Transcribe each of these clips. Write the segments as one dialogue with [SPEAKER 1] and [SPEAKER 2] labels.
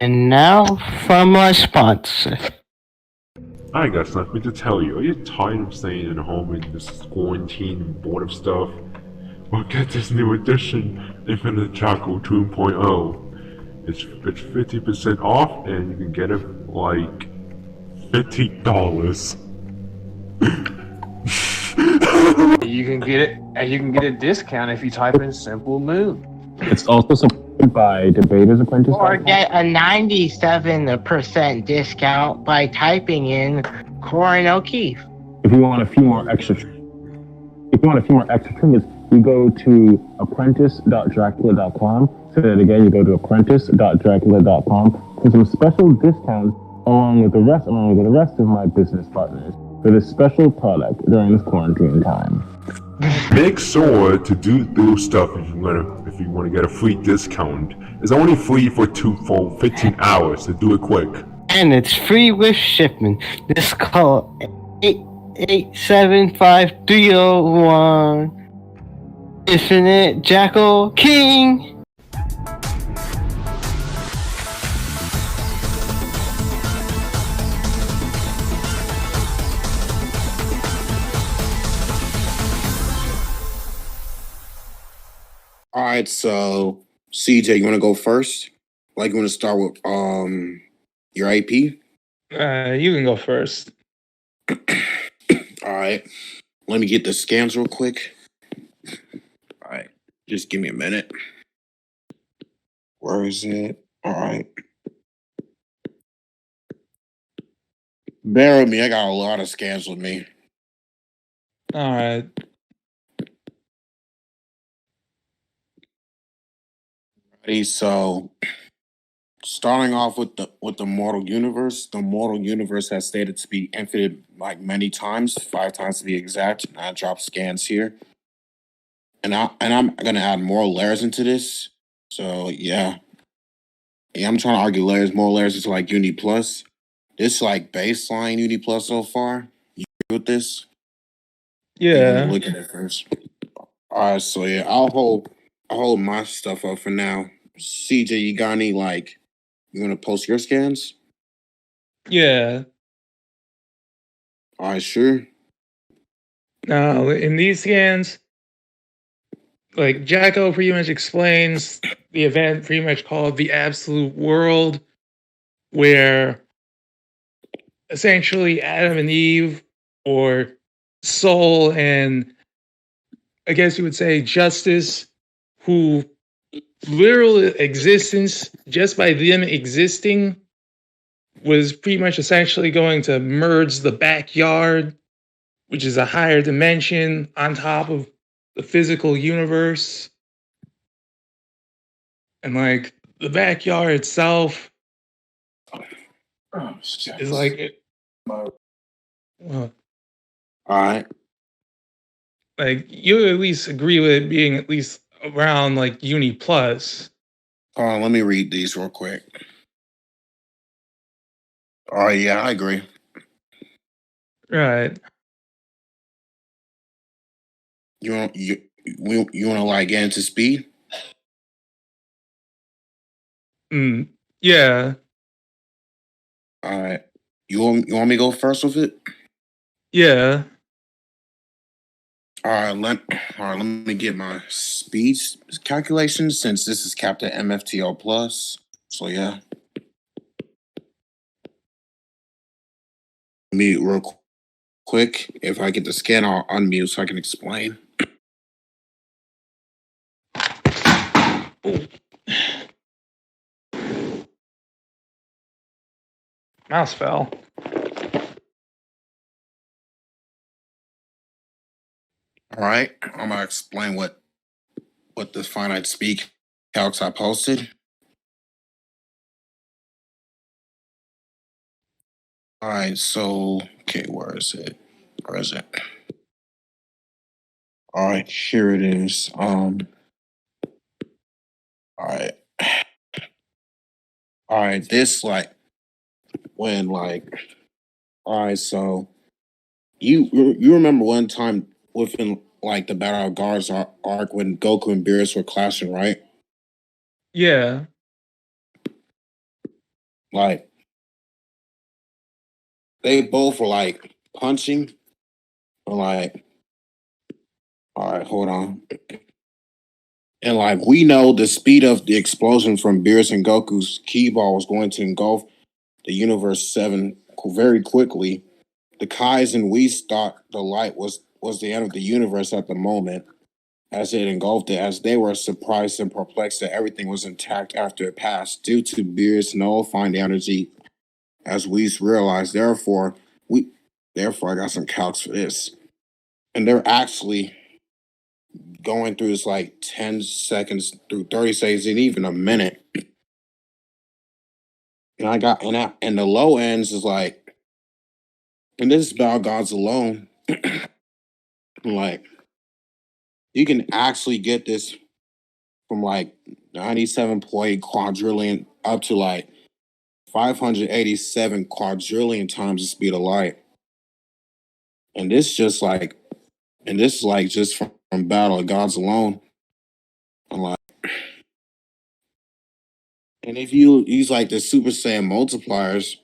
[SPEAKER 1] And now from our sponsor.
[SPEAKER 2] I got something to tell you. Are you tired of staying at home and just quarantine and bored of stuff? Well, get this new edition, Infinite Jackal 2.0. It's 50% off and you can get it for like $50.
[SPEAKER 3] You can get it, and you can get a discount if you type in Simple Moon.
[SPEAKER 4] It's also supported by Debater's Apprentice.
[SPEAKER 1] Or get a 97% discount by typing in Corin O'Keefe.
[SPEAKER 4] If you want a few more extra trinkets, you go to apprentice.dracula.com. Say that again, you go to apprentice.dracula.com for some special discounts along with the rest of my business partners for this special product during this quarantine time.
[SPEAKER 2] Make sure to do stuff if you want to get a free discount. It's only free for 15 hours, so do it quick.
[SPEAKER 1] And it's free with shipment. Just call 875-301 Infinite Jackal King.
[SPEAKER 5] All right, so CJ, you want to go first? Like, you want to start with your AP?
[SPEAKER 6] You can go first.
[SPEAKER 5] All right, let me get the scans real quick. All right, just give me a minute. Where is it? All right. Bear with me, I got a lot of scans with me.
[SPEAKER 6] All right.
[SPEAKER 5] Ready, so starting off with the mortal universe. The mortal universe has stated to be infinite like many times, 5 times to be exact. And I drop scans here. And I'm gonna add more layers into this. So yeah. Yeah, I'm trying to argue layers, more layers into like Uni Plus. This like baseline Uni Plus so far. You agree with this?
[SPEAKER 6] Yeah.
[SPEAKER 5] Look at it first. Alright, so yeah, I'll hold my stuff up for now. CJ, you got any like you wanna post your scans?
[SPEAKER 6] Yeah.
[SPEAKER 5] Alright, sure.
[SPEAKER 6] Now, in these scans, like Jacko pretty much explains the event pretty much called the Absolute World, where essentially Adam and Eve, or Soul and I guess you would say Justice, who literal existence, just by them existing, was pretty much essentially going to merge the backyard, which is a higher dimension, on top of the physical universe. And like the backyard itself is like
[SPEAKER 5] All right.
[SPEAKER 6] like you at least agree with it being at least around like Uni Plus.
[SPEAKER 5] Let me read these real quick. All right, yeah, I agree.
[SPEAKER 6] Right.
[SPEAKER 5] You want to like get into speed?
[SPEAKER 6] Yeah.
[SPEAKER 5] All right. You want me to go first with it?
[SPEAKER 6] Yeah.
[SPEAKER 5] All right. Let me get my speed calculations since this is capped at MFTL plus. So yeah. Mute real quick. If I get the scan, I'll unmute so I can explain.
[SPEAKER 6] Mouse fell.
[SPEAKER 5] All right. I'm gonna explain what the finite speed calcs I posted. All right. So okay, where is it? Where is it? All right, here it is. All right. All right, this like when like all right, so you remember one time within like the Battle of Guards arc when Goku and Beerus were clashing, right?
[SPEAKER 6] Yeah.
[SPEAKER 5] Like they both were like punching, but like, all right, hold on. And like we know the speed of the explosion from Beerus and Goku's key ball was going to engulf the universe 7 very quickly. The Kais and Whis thought the light was the end of the universe at the moment, as it engulfed it, as they were surprised and perplexed that everything was intact after it passed, due to Beerus nullifying the energy, as Whis realized. Therefore, I got some calcs for this. And they're actually going through this like 10 seconds through 30 seconds and even a minute. And and the low ends is like, and this is about Gods alone. Like, you can actually get this from like 97.8 quadrillion up to like 587 quadrillion times the speed of light. And this just like, and this is like just from Battle of Gods alone. I'm like, and if you use like the Super Saiyan multipliers,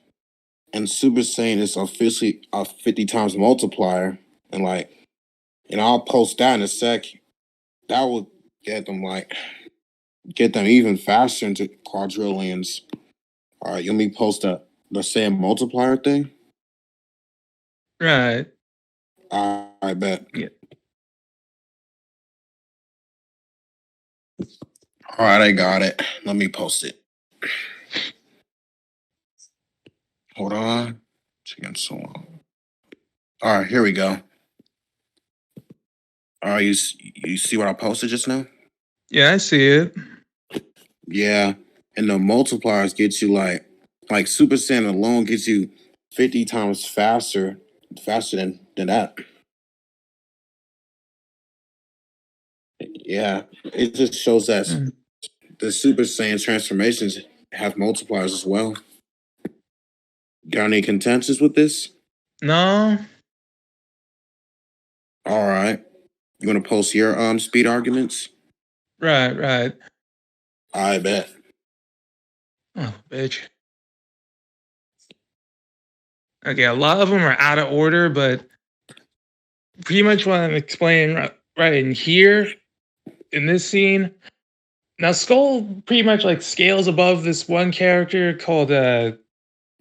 [SPEAKER 5] and Super Saiyan is officially a 50 times multiplier, and like, and I'll post that in a sec, that would get them even faster into quadrillions. All right, let me post the Saiyan multiplier thing.
[SPEAKER 6] Right.
[SPEAKER 5] I bet.
[SPEAKER 6] Yeah.
[SPEAKER 5] All right, I got it. Let me post it. Hold on. Taking so long. All right, here we go. All right, you see what I posted just now?
[SPEAKER 6] Yeah, I see it.
[SPEAKER 5] Yeah, and the multipliers get you like Super Saiyan alone gets you 50 times faster than that. Yeah, it just shows that the Super Saiyan transformations have multipliers as well. Got any contentions with this?
[SPEAKER 6] No.
[SPEAKER 5] All right. You want to post your speed arguments?
[SPEAKER 6] Right.
[SPEAKER 5] I bet.
[SPEAKER 6] Oh, bitch. Okay, a lot of them are out of order, but pretty much what I'm explaining right in here, in this scene. Now, Skull pretty much like scales above this one character called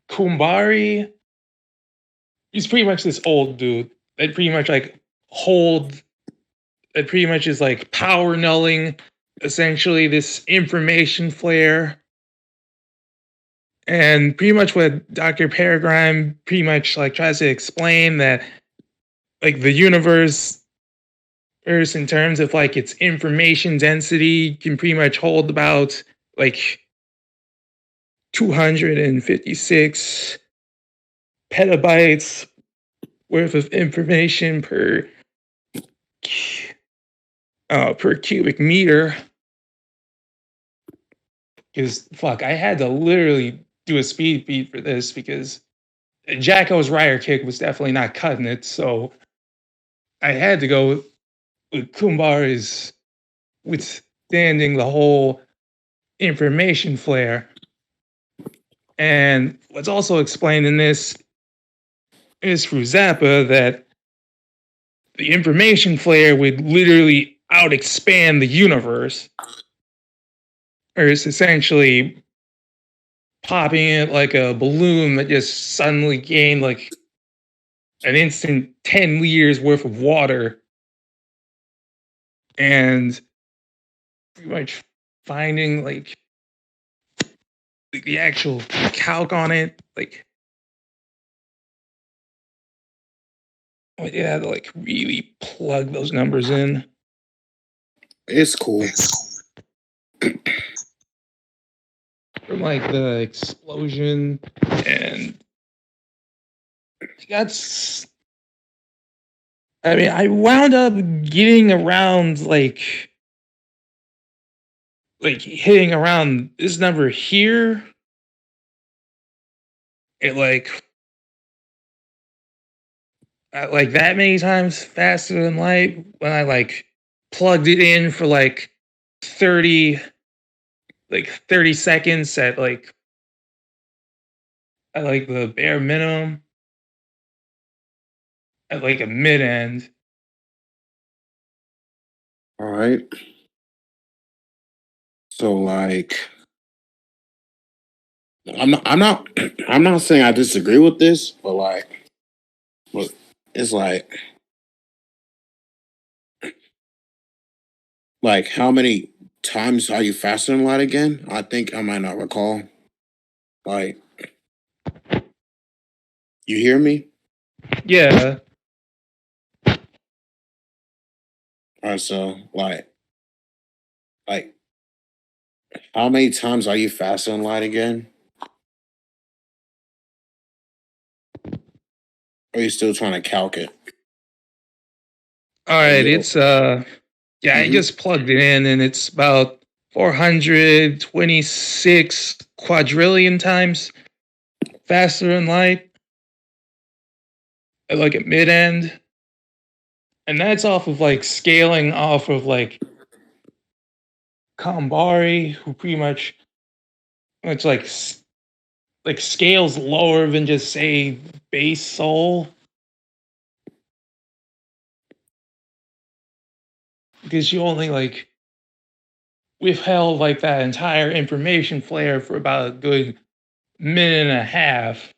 [SPEAKER 6] Kumbari. He's pretty much this old dude that pretty much like that pretty much is like power nulling essentially this information flare. And pretty much what Dr. Peregrine pretty much like tries to explain that like the universe in terms of like its information density can pretty much hold about like 256 petabytes worth of information per cubic meter. Because fuck, I had to literally do a speed beat for this because Jacko's Rider Kick was definitely not cutting it, so I had to go with Kumbari's withstanding the whole information flare. And what's also explained in this is through Zappa that the information flare would literally out expand the universe. Or it's essentially popping it like a balloon that just suddenly gained like an instant 10 liters worth of water. And pretty much finding like the actual calc on it, like you had to like really plug those numbers in.
[SPEAKER 5] It's cool.
[SPEAKER 6] From like the explosion, and that's, I mean, I wound up getting around like hitting around this number here at like that many times faster than light when I like plugged it in for like 30 seconds at like at like the bare minimum, at like a mid end.
[SPEAKER 5] All right. So like, I'm not saying I disagree with this, but but it's like how many times are you faster than light again? I think I might not recall. Like, you hear me?
[SPEAKER 6] Yeah.
[SPEAKER 5] All right. So like, how many times are you faster than light again? Or are you still trying to calc it?
[SPEAKER 6] All
[SPEAKER 5] Are
[SPEAKER 6] right.
[SPEAKER 5] you?
[SPEAKER 6] It's yeah, I
[SPEAKER 5] Mhm.
[SPEAKER 6] just plugged it in and it's about 426 quadrillion times faster than light at like a mid end. And that's off of like scaling off of like Kambari, who pretty much it's like scales lower than just say base soul. Because you only like withheld like that entire information flare for about a good minute and a half.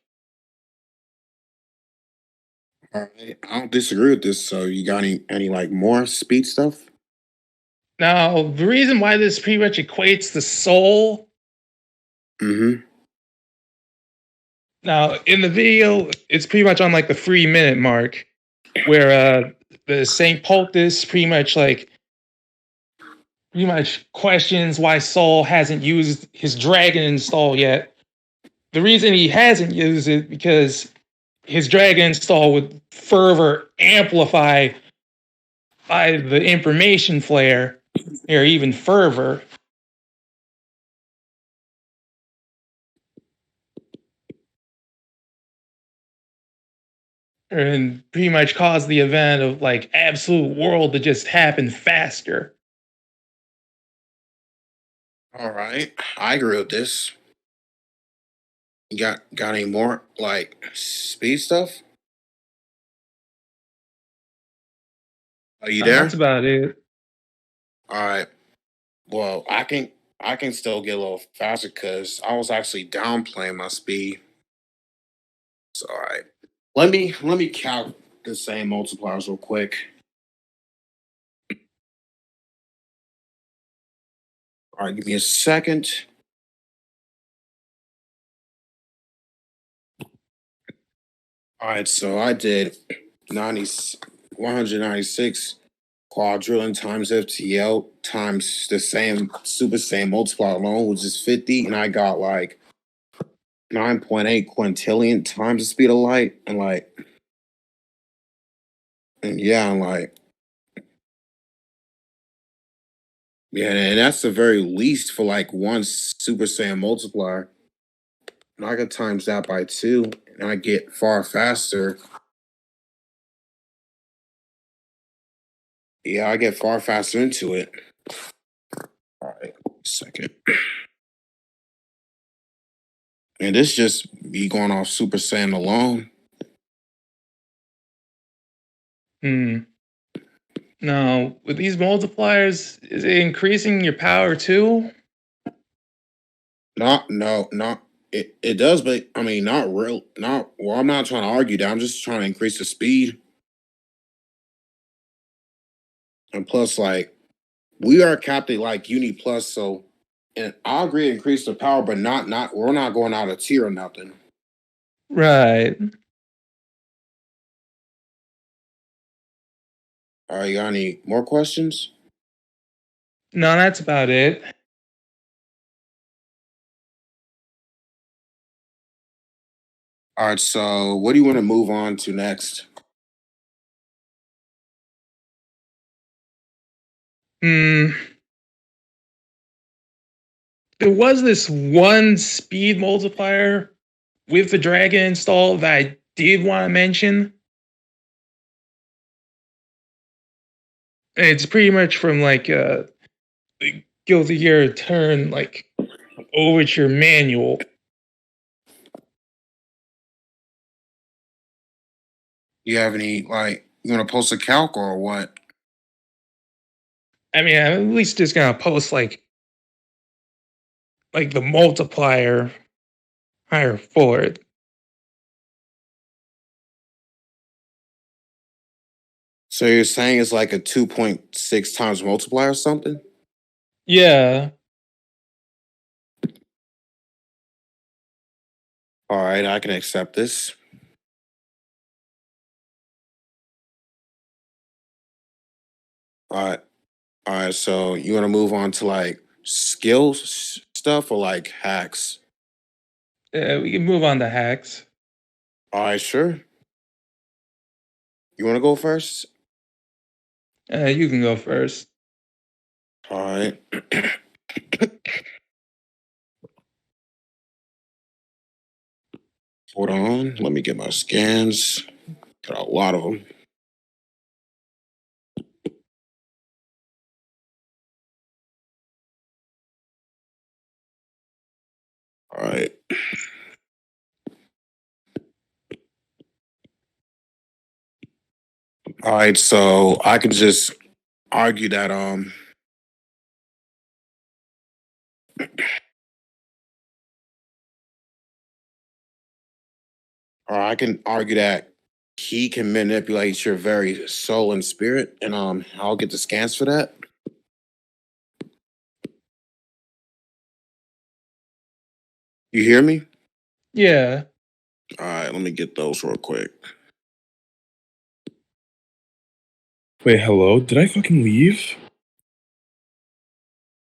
[SPEAKER 5] All right. I don't disagree with this. So you got any like more speed stuff?
[SPEAKER 6] Now, the reason why this pretty much equates to soul.
[SPEAKER 5] Mm-hmm.
[SPEAKER 6] Now, in the video, it's pretty much on like the 3 minute mark, where the Saint Poultice pretty much questions why Soul hasn't used his dragon install yet. The reason he hasn't used it because his dragon install would further amplify by the information flare or even further. And pretty much cause the event of like absolute world to just happen faster.
[SPEAKER 5] All right. I agree with this. You got any more like speed stuff? Are you
[SPEAKER 6] That's
[SPEAKER 5] there?
[SPEAKER 6] about it.
[SPEAKER 5] All right. Well, I can still get a little faster because I was actually downplaying my speed. So all right. Let me count the same multipliers real quick. All right, give me a second. All right, so I did 90, 196 quadrillion times FTL times the same super same multiplier alone, which is 50, and I got like 9.8 quintillion times the speed of light, and yeah, I'm like, yeah, and that's the very least for like one super saiyan multiplier. And I could times that by two, and I get far faster. Yeah, I get far faster into it. All right, second. And this just me going off Super Saiyan alone.
[SPEAKER 6] Hmm. Now, with these multipliers, is it increasing your power too?
[SPEAKER 5] Not it does, but I mean not real not well, I'm not trying to argue that. I'm just trying to increase the speed. And plus, like, we are capped at like Uni Plus, so and I agree increase the power, but not we're not going out of tier or nothing.
[SPEAKER 6] Right.
[SPEAKER 5] All right, you got any more questions?
[SPEAKER 6] No, that's about it.
[SPEAKER 5] All right, so what do you want to move on to next?
[SPEAKER 6] Hmm. There was this one speed multiplier with the dragon install that I did want to mention. It's pretty much from like Guilty Gear Turn like Overture manual.
[SPEAKER 5] You have any you want to post a calc or what?
[SPEAKER 6] I mean, I'm at least just gonna post like the multiplier higher for it.
[SPEAKER 5] So you're saying it's like a 2.6 times multiplier or something?
[SPEAKER 6] Yeah.
[SPEAKER 5] All right, I can accept this. All right. All right, so you want to move on to like skills stuff or like hacks?
[SPEAKER 6] We can move on to hacks.
[SPEAKER 5] All right, sure. You want to go first?
[SPEAKER 6] You can go first.
[SPEAKER 5] All right. Hold on. Let me get my scans. Got a lot of them. All right. All right, so I can just argue that or I can argue that he can manipulate your very soul and spirit, and I'll get the scans for that. You hear me?
[SPEAKER 6] Yeah.
[SPEAKER 5] All right, let me get those real quick.
[SPEAKER 7] Wait, hello? Did I fucking leave?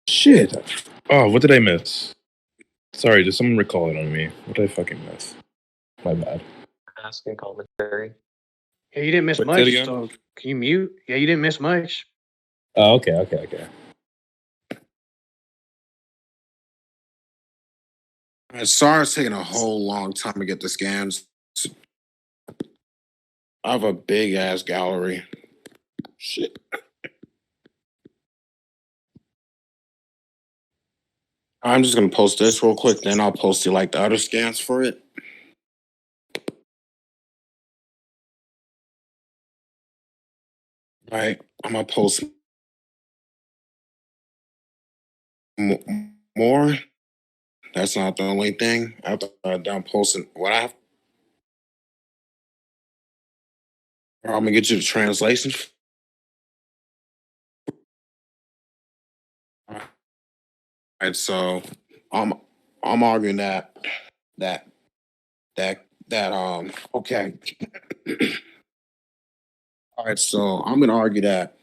[SPEAKER 7] Shit. Oh, what did I miss? Sorry, did someone recall it on me? What did I fucking miss? My bad.
[SPEAKER 3] Asking commentary. Yeah, you didn't miss
[SPEAKER 7] Wait, say it
[SPEAKER 3] much.
[SPEAKER 7] again?
[SPEAKER 3] So can you mute? Yeah, you didn't miss much.
[SPEAKER 7] Oh, okay.
[SPEAKER 5] All right, sorry it's taking a whole long time to get the scans. I have a big ass gallery. Shit. I'm just gonna post this real quick, then I'll post you like the other scans for it. All right, I'm gonna post more. That's not the only thing. After I'm done posting what I have, I'm gonna get you the translation. All right, so I'm arguing that okay. All right, so I'm gonna argue that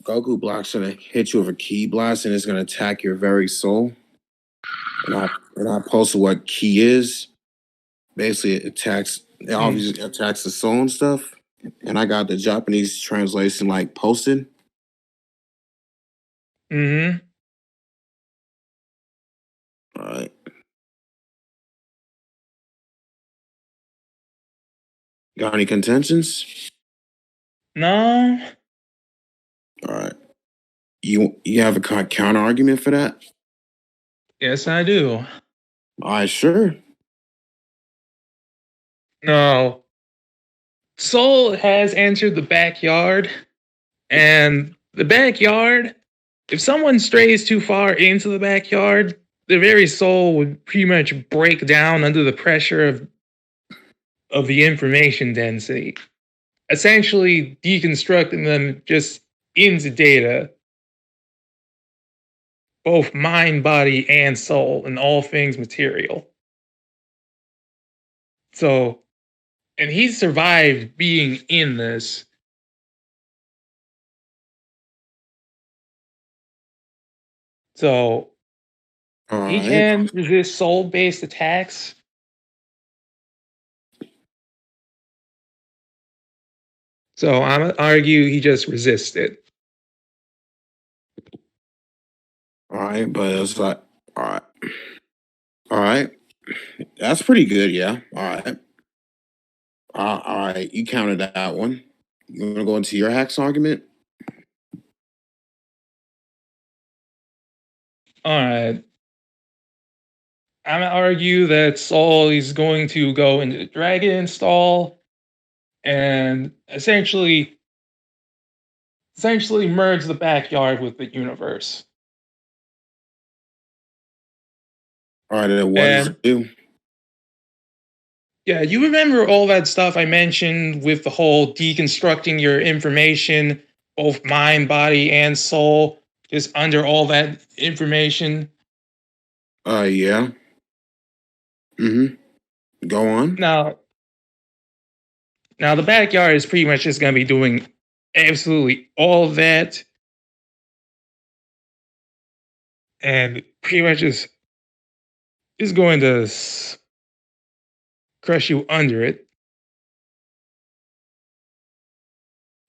[SPEAKER 5] Goku Block's gonna hit you with a key blast and it's gonna attack your very soul. And I posted what key is. Basically, it obviously attacks the soul and stuff. And I got the Japanese translation like posted.
[SPEAKER 6] Mm-hmm.
[SPEAKER 5] All right. Got any contentions?
[SPEAKER 6] No.
[SPEAKER 5] All right. You have a counter argument for that?
[SPEAKER 6] Yes, I do.
[SPEAKER 5] All right, sure.
[SPEAKER 6] No. Soul has entered the backyard, and the backyard, if someone strays too far into the backyard, their very soul would pretty much break down under the pressure of the information density, essentially deconstructing them just into data, both mind, body, and soul, and all things material. So, and he survived being in this. So
[SPEAKER 5] All
[SPEAKER 6] he
[SPEAKER 5] right.
[SPEAKER 6] can resist soul-based attacks. So I'm gonna argue he just resisted.
[SPEAKER 5] All right, but it's like all right. All right. That's pretty good, yeah. All right. All right. You counted that one. You want to go into your hacks argument?
[SPEAKER 6] All right. I'm gonna argue that Saul is going to go into the dragon install and essentially merge the backyard with the universe.
[SPEAKER 5] All right, then what does
[SPEAKER 6] And
[SPEAKER 5] it do?
[SPEAKER 6] yeah, you remember all that stuff I mentioned with the whole deconstructing your information, both mind, body, and soul, just under all that information?
[SPEAKER 5] Yeah. Go on.
[SPEAKER 6] Now, the backyard is pretty much just going to be doing absolutely all of that, and pretty much is going to crush you under it.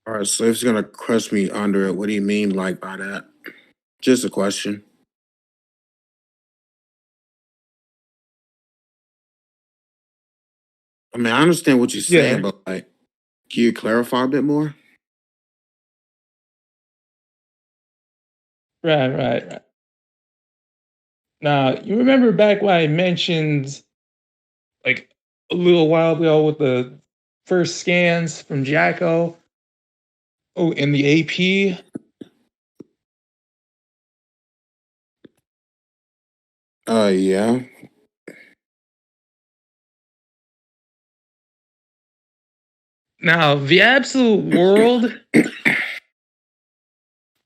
[SPEAKER 5] All right, so if it's gonna crush me under it, what do you mean like by that? Just a question. I mean, I understand what you're saying,
[SPEAKER 6] Yeah,
[SPEAKER 5] but like, can you clarify a bit more?
[SPEAKER 6] right. Now, you remember back when I mentioned, like, a little while ago with the first scans from Jacko? Oh, in the AP?
[SPEAKER 5] Yeah.
[SPEAKER 6] Now, the absolute world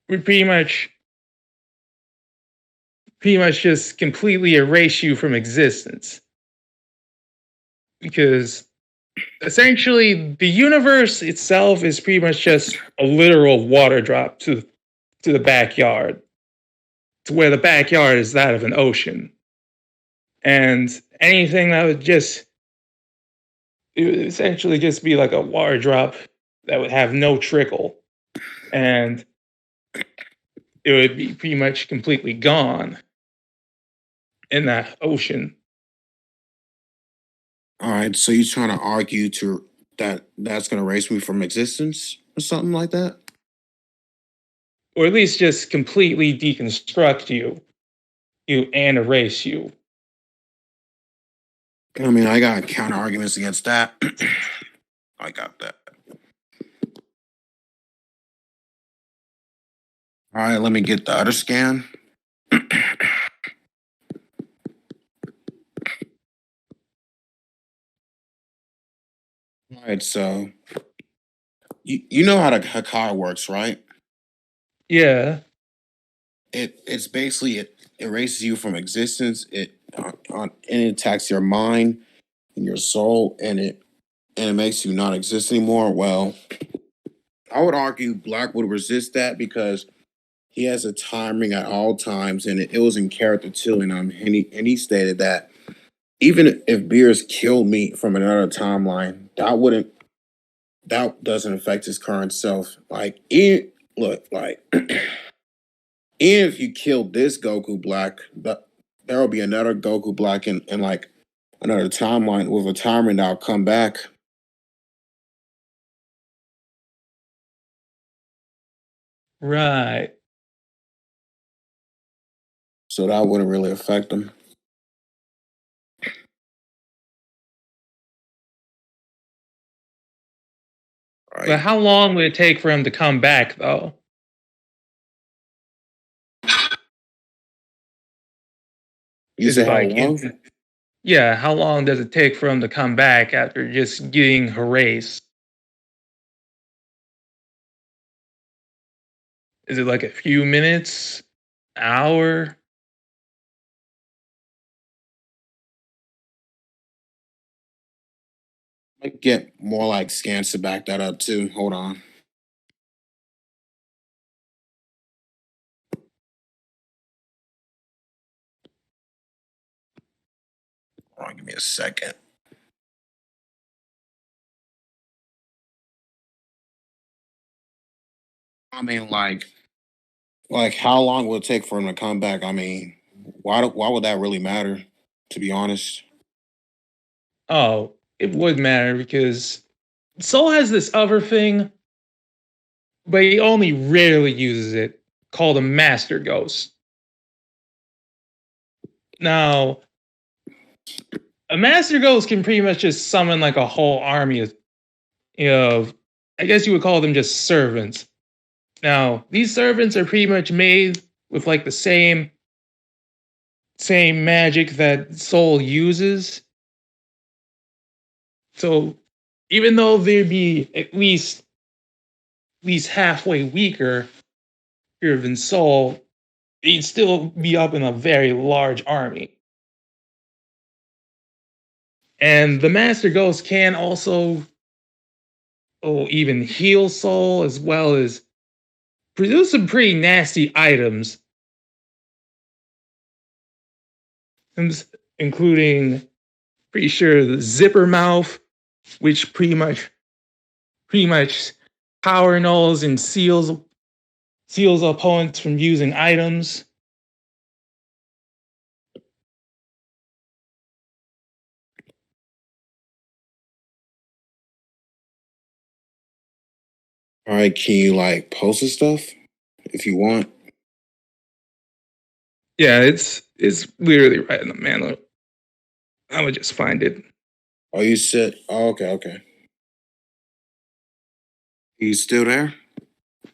[SPEAKER 6] would pretty much just completely erase you from existence. Because essentially the universe itself is pretty much just a literal water drop to the backyard, to where the backyard is that of an ocean. And anything that would it would essentially just be like a water drop that would have no trickle. And it would be pretty much completely gone in that ocean.
[SPEAKER 5] All right, so you're trying to argue to that's gonna erase me from existence or something like that?
[SPEAKER 6] Or at least just completely deconstruct you and erase you.
[SPEAKER 5] I mean, I got counter arguments against that. I got that. All right, let me get the other scan. All right, so you know how the Hakai works, right?
[SPEAKER 6] Yeah.
[SPEAKER 5] It's basically it erases you from existence. And it attacks your mind and your soul, and it makes you not exist anymore. Well, I would argue Black would resist that because he has a timing at all times, and it was in character too. And he stated that even if Beers killed me from another timeline, that doesn't affect his current self. Like, even if you kill this Goku Black, there will be another Goku Black in like another timeline with a timer, and I'll come back.
[SPEAKER 6] Right.
[SPEAKER 5] So that wouldn't really affect him.
[SPEAKER 6] But
[SPEAKER 5] Right.
[SPEAKER 6] how long would it take for him to come back, though?
[SPEAKER 5] You
[SPEAKER 6] Is
[SPEAKER 5] say
[SPEAKER 6] it
[SPEAKER 5] how
[SPEAKER 6] like,
[SPEAKER 5] long?
[SPEAKER 6] yeah, how long does it take for him to come back after just getting erased? Is it like a few minutes, hour?
[SPEAKER 5] I get more like scans to back that up too. Hold on. Hold on, give me a second. I mean, like how long will it take for him to come back? I mean, why would that really matter? To be honest.
[SPEAKER 6] Oh, it would matter because Soul has this other thing, but he only rarely uses it, called a Master Ghost. Now, a Master Ghost can pretty much just summon like a whole army I guess you would call them just servants. Now, these servants are pretty much made with like the same magic that Soul uses. So even though they'd be at least halfway weaker here than Soul, they'd still be up in a very large army. And the Master Ghost can also even heal Soul as well as produce some pretty nasty items, including pretty sure the zipper mouth, which pretty much power nulls and seals opponents from using items.
[SPEAKER 5] All right, can you like post the stuff if you want?
[SPEAKER 6] Yeah, it's literally right in the manual. I would just find it.
[SPEAKER 5] Oh, you said. Oh, okay. You still there?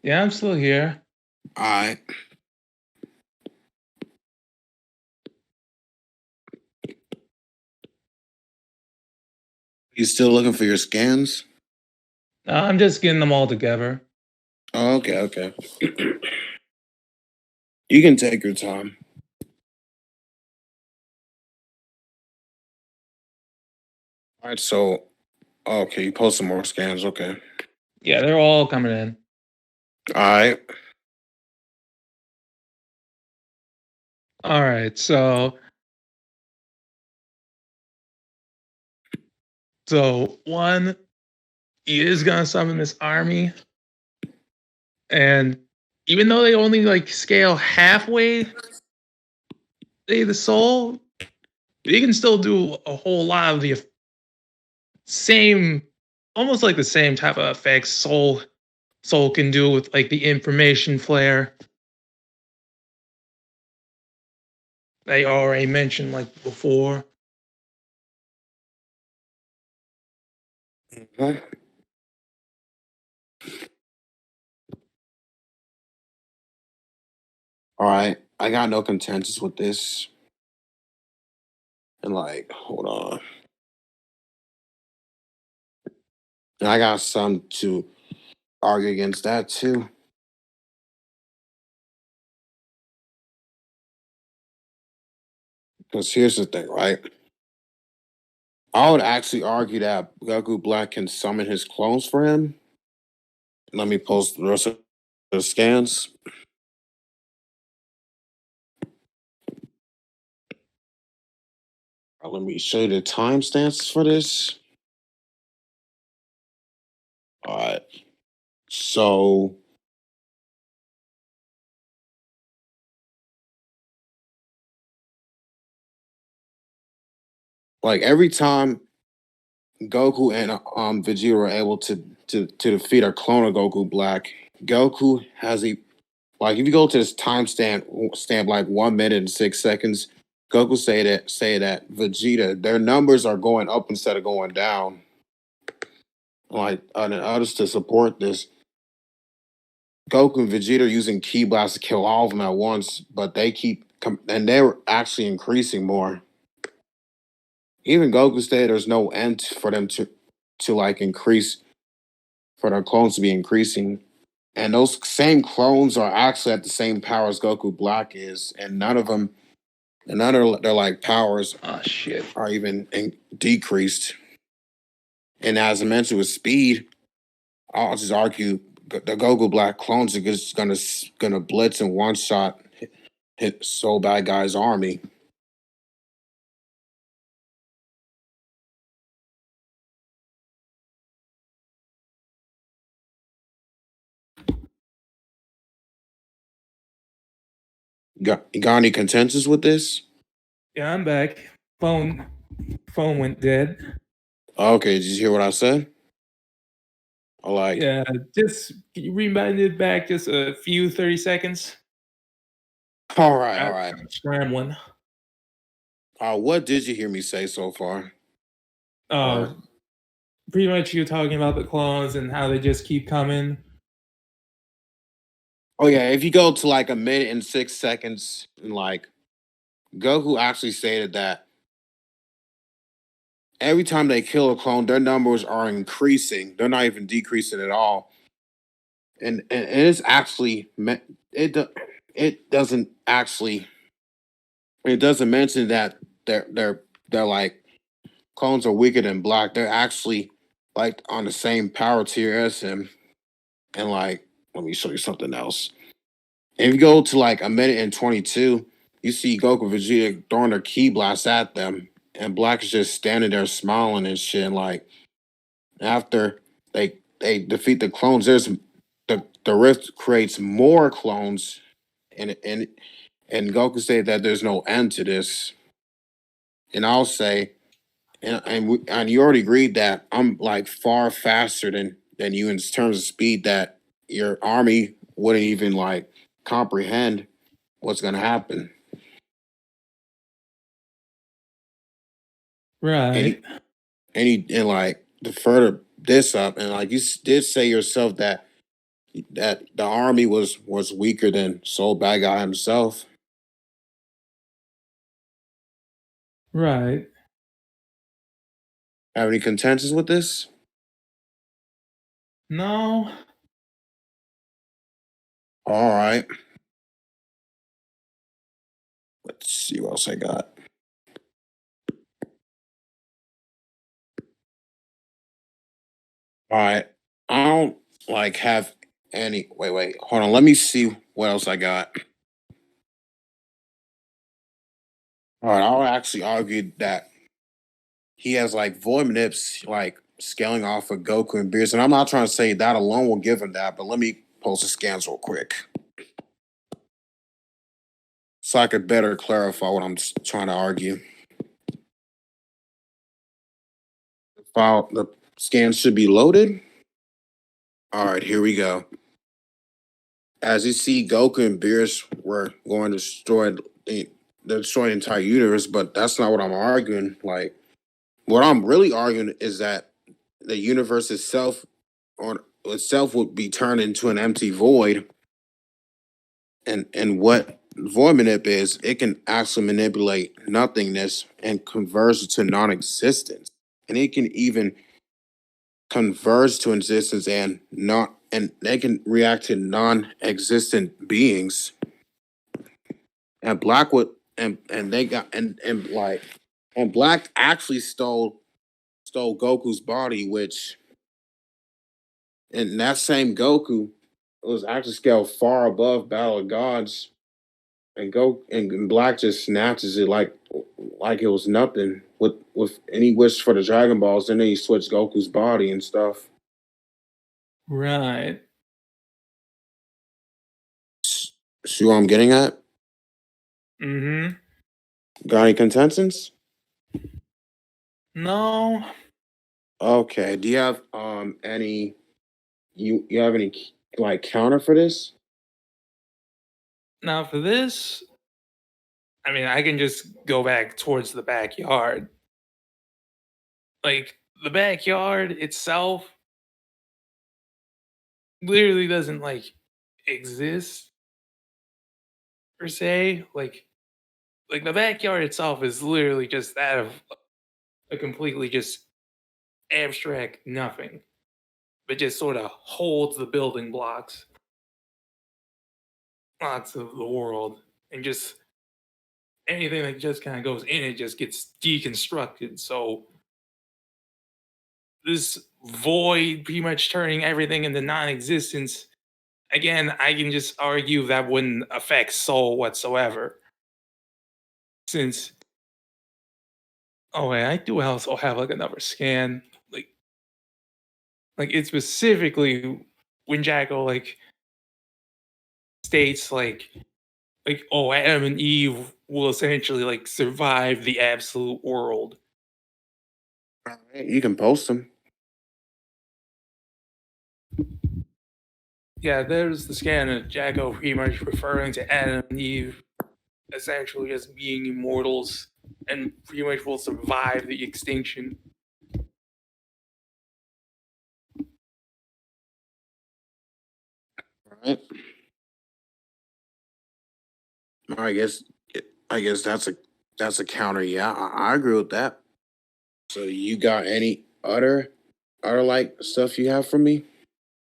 [SPEAKER 6] Yeah, I'm still here.
[SPEAKER 5] All right. You still looking for your scans?
[SPEAKER 6] I'm just getting them all together.
[SPEAKER 5] Oh, okay. You can take your time. All right, so okay, you post some more scans. Okay.
[SPEAKER 6] Yeah, they're all coming in.
[SPEAKER 5] All right.
[SPEAKER 6] All right, so one, he is gonna summon this army, and even though they only like scale halfway the Soul, they can still do a whole lot of the same, almost like the same type of effects Soul can do with like the information flare they already mentioned like before.
[SPEAKER 5] Okay. All right. I got no consensus with this. And like, hold on. And I got some to argue against that too. Because here's the thing, right? I would actually argue that Goku Black can summon his clones for him. Let me post the rest of the scans. Let me show you the timestamps for this. All right. So like every time Goku and Vegeta were able to defeat a clone of Goku Black, Goku has a like if you go to this stamp like 1 minute and 6 seconds, Goku say that Vegeta their numbers are going up instead of going down. Like and others to support this, Goku and Vegeta are using Ki Blast to kill all of them at once, but and they're actually increasing more. Even Goku said there's no end for them to like increase for their clones to be increasing. And those same clones are actually at the same power as Goku Black is, and none of their like powers
[SPEAKER 6] Oh shit.
[SPEAKER 5] are even decreased. And as I mentioned with speed, I'll just argue the Goku Black clones are just gonna blitz and one shot hit Soul Badguy's army. You got any consensus with this?
[SPEAKER 6] Yeah, I'm back. Phone went dead.
[SPEAKER 5] Okay, did you hear what I said? I like.
[SPEAKER 6] Yeah, just can you rewind it back just a few 30 seconds?
[SPEAKER 5] All right, all
[SPEAKER 6] I'm
[SPEAKER 5] right.
[SPEAKER 6] scrambling.
[SPEAKER 5] What did you hear me say so far?
[SPEAKER 6] Uh, pretty much you're talking about the clones and how they just keep coming.
[SPEAKER 5] Oh yeah, if you go to like 1 minute and 6 seconds, and like Goku actually stated that every time they kill a clone, their numbers are increasing. They're not even decreasing at all. And it's actually it doesn't actually it doesn't mention that they're like clones are weaker than Black. They're actually like on the same power tier as him. And like, let me show you something else. If you go to like 1 minute and 22, you see Goku and Vegeta throwing their ki blasts at them, and Black is just standing there smiling and shit. And like after they defeat the clones, there's the rift creates more clones, and Goku said that there's no end to this. And I'll say, and you already agreed that I'm like far faster than you in terms of speed, that your army wouldn't even like comprehend what's gonna happen.
[SPEAKER 6] Right.
[SPEAKER 5] And like to further this up, and like you did say yourself that the army was weaker than Soul Badguy himself.
[SPEAKER 6] Right.
[SPEAKER 5] Have any contentions with this?
[SPEAKER 6] No.
[SPEAKER 5] All right. Let's see what else I got. All right. I don't like have any. Wait. Hold on. Let me see what else I got. All right. I'll actually argue that he has like void manips, like scaling off of Goku and Beerus. And I'm not trying to say that alone will give him that, but let me post the scans real quick so I could better clarify what I'm trying to argue. The scans should be loaded. All right, here we go. As you see, Goku and Beerus were going to destroy the entire universe, but that's not what I'm arguing. Like, what I'm really arguing is that the universe itself would be turned into an empty void. And what void manip is, it can actually manipulate nothingness and converse it to non-existence. And it can even converge to existence and they can react to non-existent beings. And Blackwood and they got and like and Black actually stole Goku's body, which and that same Goku was actually scaled far above Battle of Gods, and Black just snatches it like it was nothing with any wish for the Dragon Balls, and then he switched Goku's body and stuff.
[SPEAKER 6] Right.
[SPEAKER 5] See what I'm getting at?
[SPEAKER 6] Mm-hmm.
[SPEAKER 5] Got any contentions?
[SPEAKER 6] No.
[SPEAKER 5] Okay. Do you have any you have any like counter for this?
[SPEAKER 6] Now for this, I mean, I can just go back towards the backyard. Like, the backyard itself literally doesn't, like, exist per se. Like the backyard itself is literally just that of a completely just abstract nothing, but just sort of holds the building blocks of the world, and just anything that just kind of goes in it just gets deconstructed. So this void pretty much turning everything into non-existence, again, I can just argue that wouldn't affect Soul whatsoever, since oh wait, I do also have like another scan, like it specifically when Jacko like states like oh, Adam and Eve will essentially like survive the absolute world.
[SPEAKER 5] You can post them.
[SPEAKER 6] Yeah, there's the scan of Jacko pretty much referring to Adam and Eve as actually just being immortals and pretty much will survive the extinction.
[SPEAKER 5] Right? I guess I guess that's a counter. Yeah, I agree with that. So you got any other like stuff you have for me?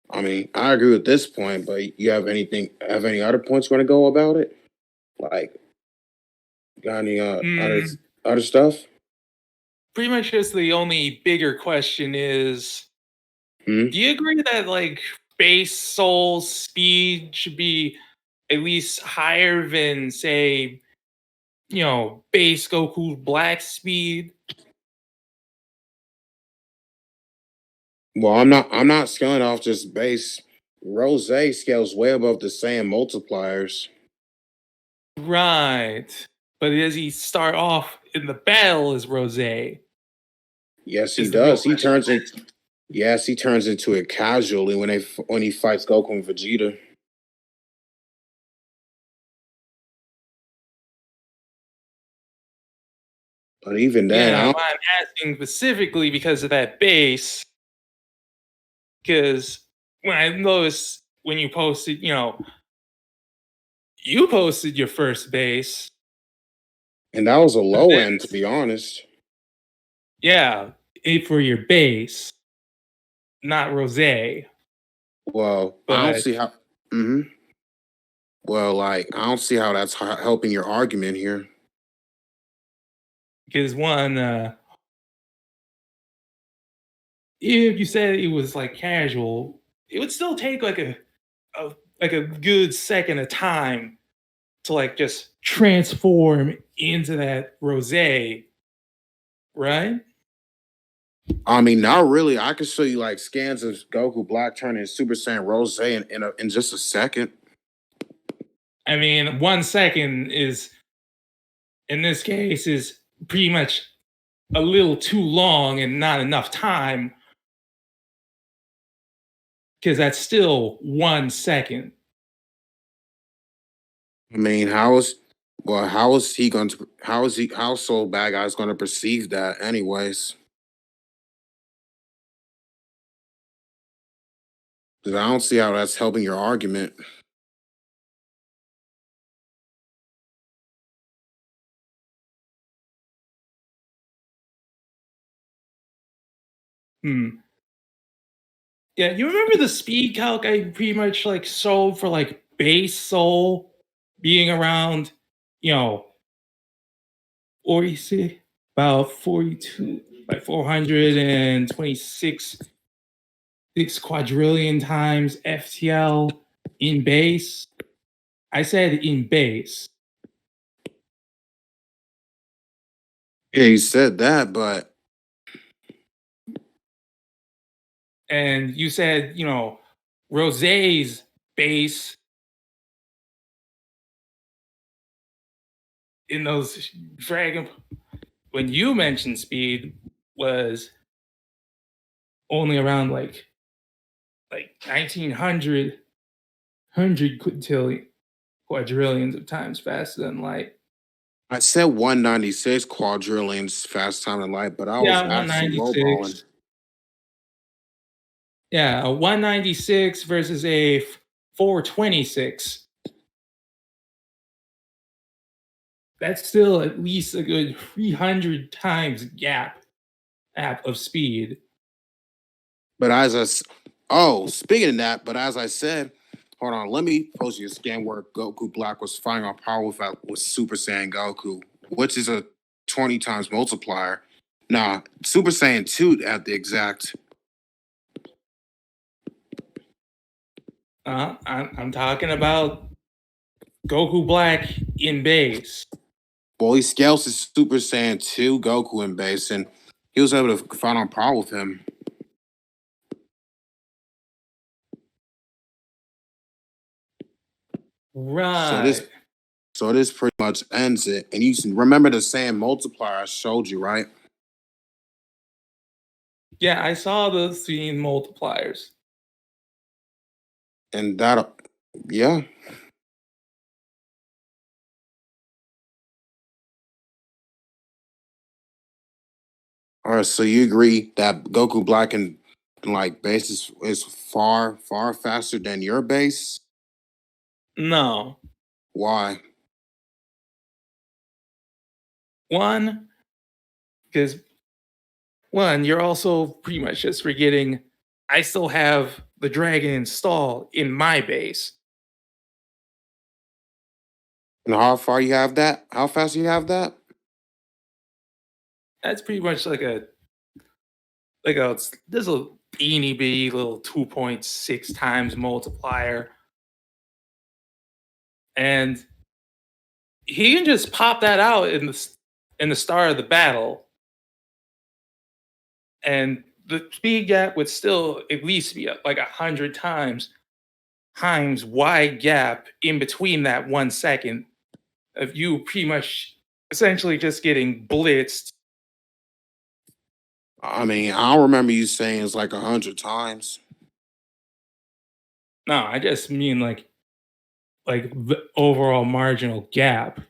[SPEAKER 5] I mean, I agree with this point, but you have any other points you want to go about it? Like, got any
[SPEAKER 6] Hmm.
[SPEAKER 5] other stuff?
[SPEAKER 6] Pretty much just the only bigger question is,
[SPEAKER 5] Hmm?
[SPEAKER 6] do you agree that like base soul speed should be at least higher than say, base Goku black speed?
[SPEAKER 5] Well, I'm not scaling off just base. Rose scales way above the same multipliers.
[SPEAKER 6] Right. But does he start off in the battle as Rose?
[SPEAKER 5] Yes, he
[SPEAKER 6] Is the real
[SPEAKER 5] does.
[SPEAKER 6] question.
[SPEAKER 5] He turns into it casually when he fights Goku and Vegeta. But even then, I
[SPEAKER 6] Yeah,
[SPEAKER 5] don't.
[SPEAKER 6] but I'm asking specifically because of that base. Because when I noticed when you posted, you posted your first base.
[SPEAKER 5] And that was a
[SPEAKER 6] But
[SPEAKER 5] low
[SPEAKER 6] then,
[SPEAKER 5] end, to be honest.
[SPEAKER 6] yeah, for your base, not Rose.
[SPEAKER 5] Well, I don't
[SPEAKER 6] But
[SPEAKER 5] see how. Hmm. Well, like I don't see how that's helping your argument here.
[SPEAKER 6] because one, if you said it was like casual, it would still take a like a good second of time to like just transform into that Rose, right?
[SPEAKER 5] I mean, not really. I can show you like scans of Goku Black turning Super Saiyan Rose in just a second.
[SPEAKER 6] I mean, 1 second is in this case is pretty much a little too long and not enough time because that's still 1 second.
[SPEAKER 5] I mean, how Soul Bad Guy's going to perceive that anyways? Because I don't see how that's helping your argument.
[SPEAKER 6] Hmm. Yeah, you remember the speed calc I pretty much like solved for like base soul being around, you know, 46, about 42, like 426 quadrillion times FTL in base. I said in base.
[SPEAKER 5] Yeah, you said that, but
[SPEAKER 6] And you said, Rose's base in those Dragon when you mentioned speed was only around like 1900 quadrillions of times faster than light.
[SPEAKER 5] I said 196 quadrillions fast time in light, but I was
[SPEAKER 6] Yeah,
[SPEAKER 5] actually lowballing.
[SPEAKER 6] 196. Yeah, a 196 versus a 426. That's still at least a good 300 times gap of speed.
[SPEAKER 5] But oh, speaking of that, but as I said, hold on, let me post you a scan where Goku Black was fighting on power with Super Saiyan Goku, which is a 20 times multiplier. Nah, Super Saiyan 2 at the exact.
[SPEAKER 6] I'm talking about Goku Black in base.
[SPEAKER 5] Well, he scales his Super Saiyan 2 Goku in base, and he was able to fight on par with him. So
[SPEAKER 6] Right.
[SPEAKER 5] this so this pretty much ends it. And you remember the same multiplier I showed you, right?
[SPEAKER 6] Yeah, I saw those three multipliers.
[SPEAKER 5] And that, yeah. All right, so you agree that Goku Black and like base is far faster than your base?
[SPEAKER 6] No.
[SPEAKER 5] Why?
[SPEAKER 6] One, because you're also pretty much just forgetting I still have the dragon installed in my base.
[SPEAKER 5] And how far you have that? How fast you have that?
[SPEAKER 6] That's pretty much like a there's a teeny bitty little 2.6 times multiplier. And he can just pop that out in the start of the battle. And the speed gap would still at least be like 100 times wide gap in between that 1 second of you pretty much essentially just getting blitzed.
[SPEAKER 5] I mean, I don't remember you saying it's like 100 times.
[SPEAKER 6] No, I just mean like the overall marginal gap.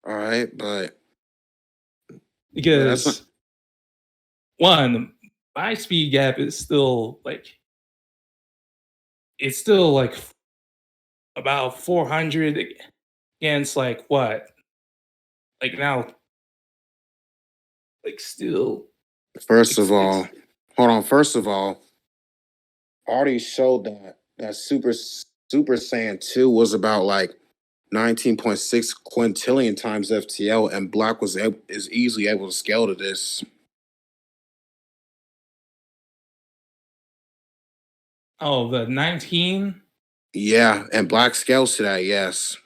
[SPEAKER 5] All right, but
[SPEAKER 6] Because
[SPEAKER 5] that's not,
[SPEAKER 6] one, my speed gap is still like it's still like about 400 against like what? Like now like still
[SPEAKER 5] first of
[SPEAKER 6] it's
[SPEAKER 5] all, hold on. First of all, already showed that Super Saiyan 2 was about like 19.6 quintillion times FTL, and Black is easily able to scale to this.
[SPEAKER 6] oh the 19.
[SPEAKER 5] Yeah, and Black scales to that. Yes.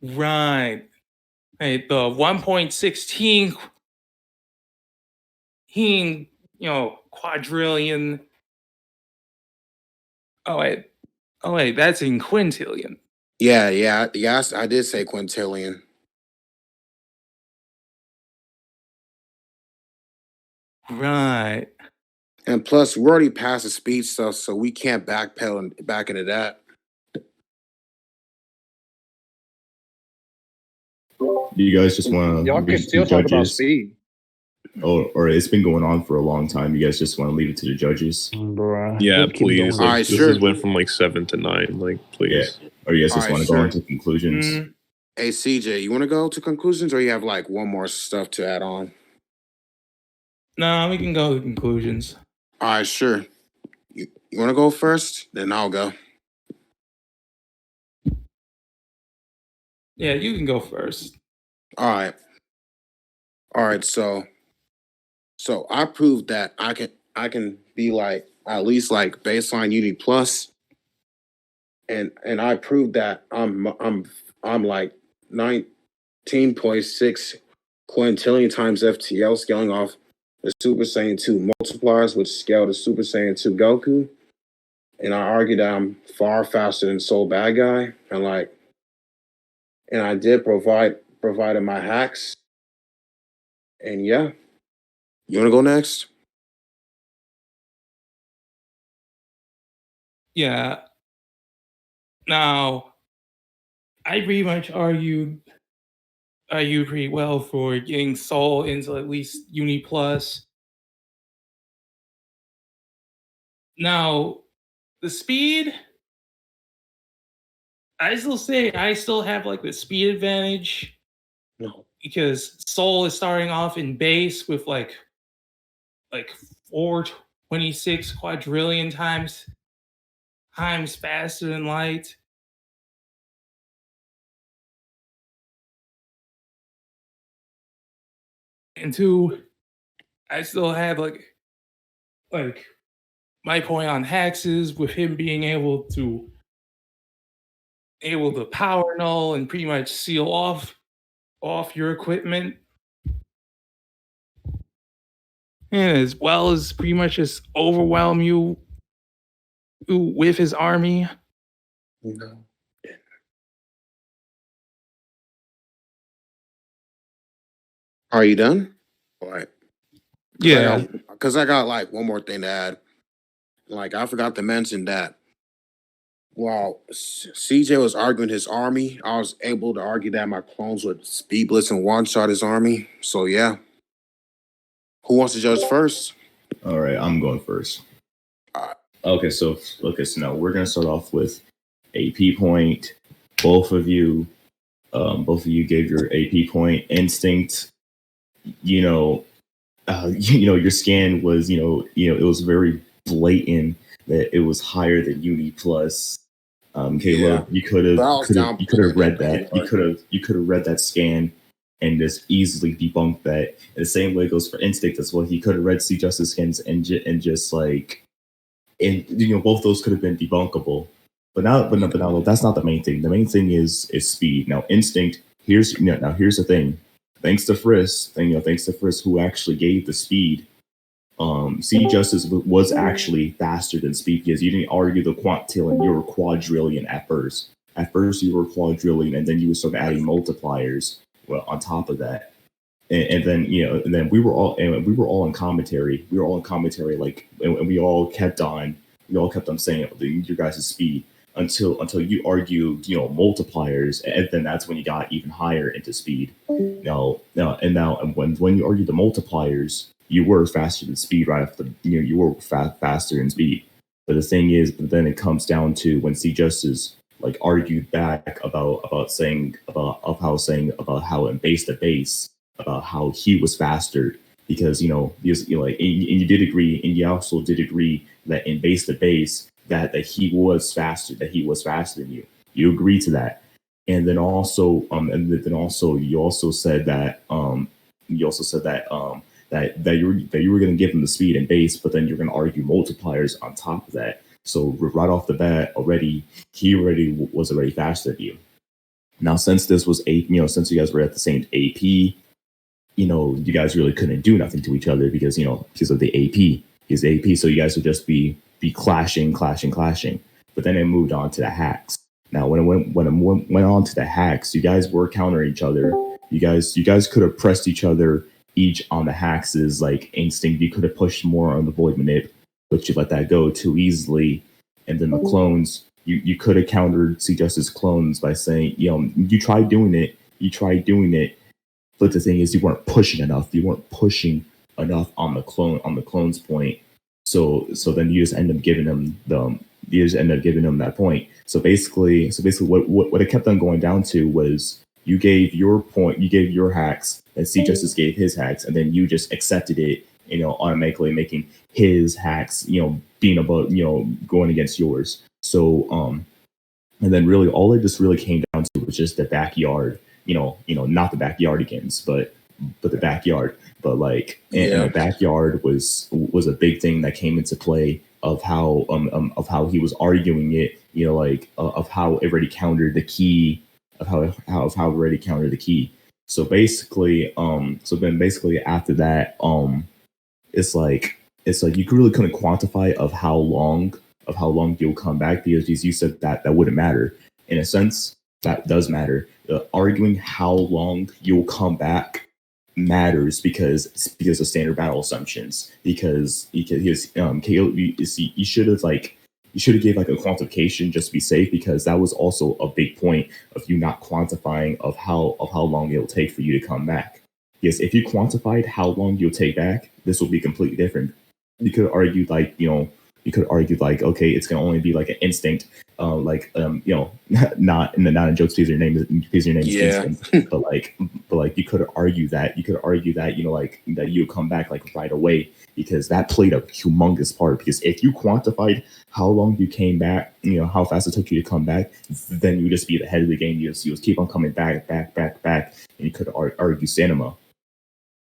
[SPEAKER 6] Right. Hey, the 1.16 quadrillion. Oh wait, that's in quintillion.
[SPEAKER 5] Yeah. I did say quintillion.
[SPEAKER 6] Right.
[SPEAKER 5] And plus, we're already past the speed stuff, so we can't backpedal and back into that.
[SPEAKER 8] Do you guys just want to
[SPEAKER 3] Y'all
[SPEAKER 8] leave
[SPEAKER 3] can
[SPEAKER 8] it to
[SPEAKER 3] still
[SPEAKER 8] the
[SPEAKER 3] talk about
[SPEAKER 8] judges?
[SPEAKER 3] speed.
[SPEAKER 8] Or it's been going on for a long time. You guys just want to leave it to the judges?
[SPEAKER 7] Bruh.
[SPEAKER 2] Yeah,
[SPEAKER 7] Let's keep
[SPEAKER 2] please.
[SPEAKER 7] going.
[SPEAKER 5] All right,
[SPEAKER 2] This
[SPEAKER 5] sure.
[SPEAKER 2] has went from like 7 to 9. Like, please.
[SPEAKER 8] Yeah. Or you guys just
[SPEAKER 5] Alright,
[SPEAKER 8] want to go
[SPEAKER 5] sure.
[SPEAKER 8] into conclusions?
[SPEAKER 5] Hey, CJ, you want to go to conclusions, or you have like one more stuff to add on?
[SPEAKER 6] No, we can go to conclusions.
[SPEAKER 5] All right, sure. You want to go first? Then I'll go.
[SPEAKER 6] Yeah, you can go first.
[SPEAKER 5] All right. So I proved that I can be like at least like baseline Uni plus, and I proved that I'm like 19.6 quintillion times FTL scaling off the Super Saiyan 2 multipliers, which scale to Super Saiyan 2 Goku. And I argue that I'm far faster than Soul Badguy, and I did provided my hacks. And yeah, you want to go next?
[SPEAKER 6] Yeah. Now, I pretty much argued pretty well for getting Soul into at least Uni Plus. Now, the speed, I still say I still have like the speed advantage
[SPEAKER 5] No.
[SPEAKER 6] because Soul is starting off in base with like 426 quadrillion times faster than light. And two, I still have like my point on Haxes with him being able to power null and pretty much seal off your equipment. And as well as pretty much just overwhelm you with his army.
[SPEAKER 5] No. Are you done? All right.
[SPEAKER 6] Yeah.
[SPEAKER 5] Because I got like one more thing to add. Like I forgot to mention that while CJ was arguing his army, I was able to argue that my clones would speed blitz and one shot his army. So yeah. Who wants to judge first?
[SPEAKER 8] All right, I'm going first. So now we're gonna start off with AP point. Both of you gave your AP point. Instinct, you know, your scan was, it was very blatant that it was higher than Uni plus. Caleb,
[SPEAKER 5] Yeah. But I was down
[SPEAKER 8] you could have read that.
[SPEAKER 5] anyway.
[SPEAKER 8] You could have read that scan and just easily debunked that. And the same way goes for Instinct as well. He could have read C Justice scans and just like, and both those could have been debunkable. But now that's not the main thing. The main thing is speed. Now Instinct. Here's the thing. Thanks to Frisk, who actually gave the speed. C Justice was actually faster than speed because you didn't argue the quintillion, you were quadrillion at first. At first you were quadrillion, and then you would start adding multipliers. Well, on top of that, and then we were all in commentary. We were all in commentary, like, and we all kept on saying your guys' speed until you argued multipliers, and then that's when you got even higher into speed. Now when you argue the multipliers, you were faster than speed right off the you were faster than speed. But the thing is, but then it comes down to when C Justice like argued back about how in base to base about how he was faster because and you did agree, and you also did agree that in base to base that he was faster than you. You agreed to that. And then also you also said that that you were going to give him the speed and base, but then you're going to argue multipliers on top of that. So right off the bat, he was faster than you. Now, since this was since you guys were at the same AP, you guys really couldn't do nothing to each other because of the AP. His AP, so you guys would just be clashing. But then it moved on to the hacks. Now, when it went on to the hacks, you guys were countering each other. You guys could have pressed each other each on the hacks is like Instinct. You could have pushed more on the void manip, but you let that go too easily. And then the clones, you could have countered C Justice clones by saying, you tried doing it, but the thing is, you weren't pushing enough. You weren't pushing enough on the clone's point. So then you just end up giving them that point. So basically what it kept on going down to was you gave your point, you gave your hacks, and C Justice gave his hacks, and then you just accepted it, automatically making his hacks, being above, going against yours. So and then really all it just really came down to was just the backyard, not the backyardigans, but the backyard. But like, and the backyard was a big thing that came into play of how he was arguing it, of how it already countered the key, So basically, after that, it's like you really couldn't quantify of how long you'll come back because you said that wouldn't matter. In a sense, that does matter. Arguing how long you'll come back matters because of standard battle assumptions. Because KO, you should have gave like a quantification just to be safe, because that was also a big point of you not quantifying of how long it'll take for you to come back. Because if you quantified how long you'll take back, this will be completely different. You could argue okay, it's gonna only be like an instinct, not in jokes because your name is instinct, but you could argue that that you'll come back like right away, because that played a humongous part. Because if you quantified how long you came back, how fast it took you to come back, then you would just be the head of the game. You would keep on coming back, and you could argue Sanima.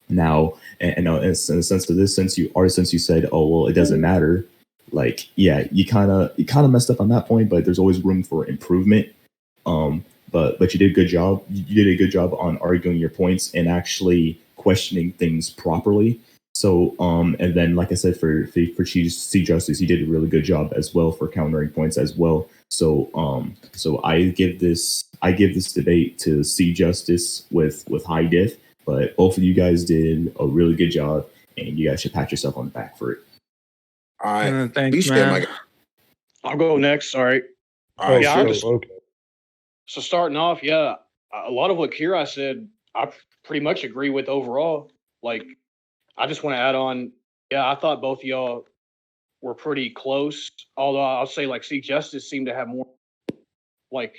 [SPEAKER 8] Now, and in a sense to this, since you said, oh well, it doesn't matter. Like, yeah, you kind of messed up on that point, but there's always room for improvement. But you did a good job. You did a good job on arguing your points and actually questioning things properly. So, and then, like I said, for C Justice, you did a really good job as well for countering points as well. So, I give this debate to C Justice with high diff, but both of you guys did a really good job, and you guys should pat yourself on the back for it.
[SPEAKER 5] All right.
[SPEAKER 6] Thanks, man.
[SPEAKER 9] I'll go next. Sorry.
[SPEAKER 5] All right.
[SPEAKER 9] Okay. So starting off, a lot of what Kira said, I pretty much agree with overall. Like, I just want to add on. Yeah, I thought both of y'all were pretty close. Although I'll say like see Justice seemed to have more like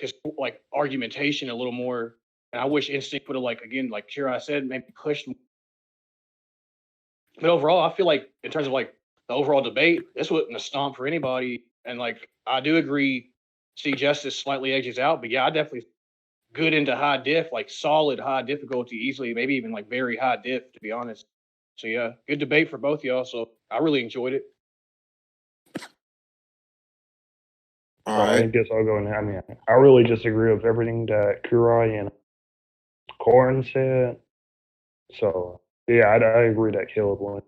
[SPEAKER 9] just like argumentation a little more. And I wish Instinct would have like again like Kira said maybe pushed. But overall, I feel like in terms of like the overall debate, this wasn't a stomp for anybody. And like I do agree, see Justice slightly edges out, but yeah, I definitely good into high diff, like solid high difficulty, easily, maybe even like very high diff, to be honest. So yeah, good debate for both y'all. So I really enjoyed it.
[SPEAKER 5] All
[SPEAKER 10] I
[SPEAKER 5] right.
[SPEAKER 10] guess I'll go now. I mean, I really disagree with everything that Kurai and Corin said. So yeah, I agree that Caleb won.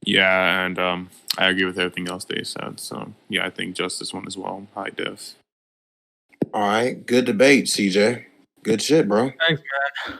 [SPEAKER 11] Yeah, and I agree with everything else they said. So yeah, I think Justice won as well. High diff.
[SPEAKER 5] All right. Good debate, CJ. Good shit, bro.
[SPEAKER 6] Thanks, man.